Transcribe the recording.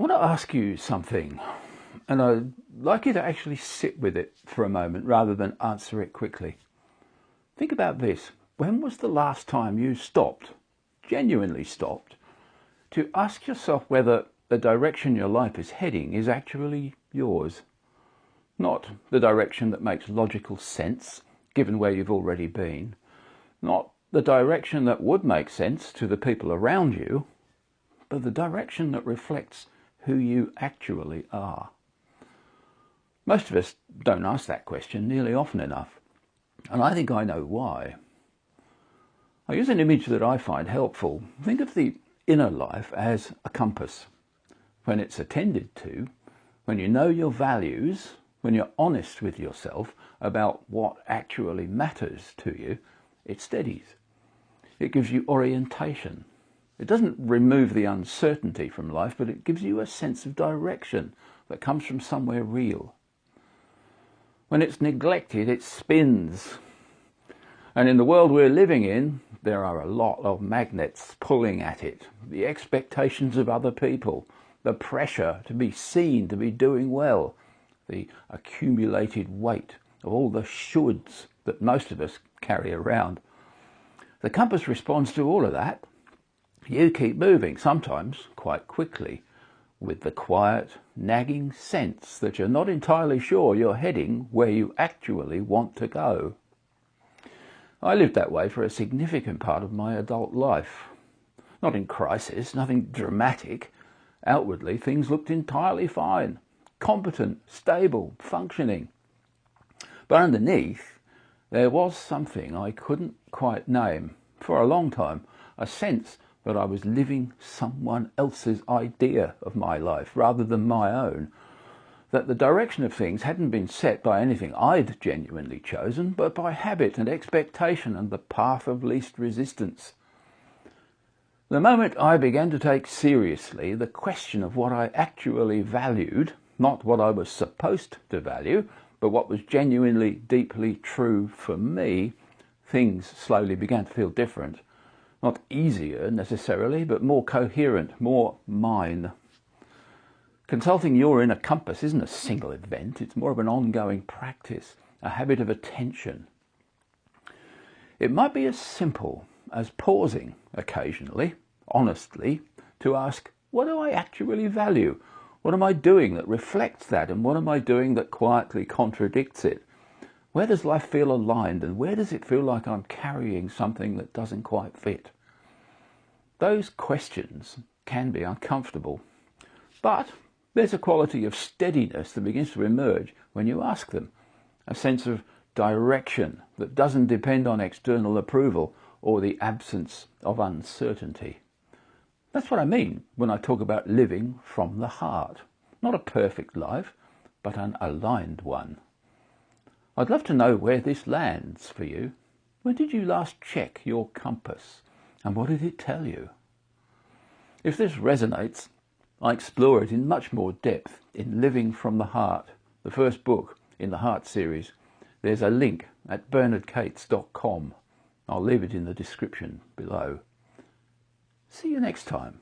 want to ask you something, and I'd like you to actually sit with it for a moment rather than answer it quickly. Think about this. When was the last time you stopped, genuinely stopped, to ask yourself whether the direction your life is heading is actually yours? Not the direction that makes logical sense, given where you've already been. Not the direction that would make sense to the people around you, but the direction that reflects who you actually are. Most of us don't ask that question nearly often enough, and I think I know why. I use an image that I find helpful. Think of the inner life as a compass. When it's attended to, when you know your values, when you're honest with yourself about what actually matters to you, it steadies. It gives you orientation. It doesn't remove the uncertainty from life, but it gives you a sense of direction that comes from somewhere real. When it's neglected, it spins. And in the world we're living in, there are a lot of magnets pulling at it. The expectations of other people, the pressure to be seen, to be doing well, the accumulated weight of all the shoulds that most of us carry around. The compass responds to all of that. You keep moving, sometimes quite quickly, with the quiet, nagging sense that you're not entirely sure you're heading where you actually want to go. I lived that way for a significant part of my adult life. Not in crisis, nothing dramatic. Outwardly, things looked entirely fine, competent, stable, functioning. But underneath, there was something I couldn't quite name for a long time, a sense that I was living someone else's idea of my life rather than my own, that the direction of things hadn't been set by anything I'd genuinely chosen, but by habit and expectation and the path of least resistance. The moment I began to take seriously the question of what I actually valued, not what I was supposed to value, but what was genuinely, deeply true for me, things slowly began to feel different. Not easier necessarily, but more coherent, more mine. Consulting your inner compass isn't a single event, it's more of an ongoing practice, a habit of attention. It might be as simple as pausing occasionally, honestly, to ask, what do I actually value? What am I doing that reflects that, and what am I doing that quietly contradicts it? Where does life feel aligned, and where does it feel like I'm carrying something that doesn't quite fit? Those questions can be uncomfortable, but there's a quality of steadiness that begins to emerge when you ask them, a sense of direction that doesn't depend on external approval or the absence of uncertainty. That's what I mean when I talk about living from the heart. Not a perfect life, but an aligned one. I'd love to know where this lands for you. When did you last check your compass? And what did it tell you? If this resonates, I explore it in much more depth in Living from the Heart, the first book in the Heart series. There's a link at bernardcates.com. I'll leave it in the description below. See you next time.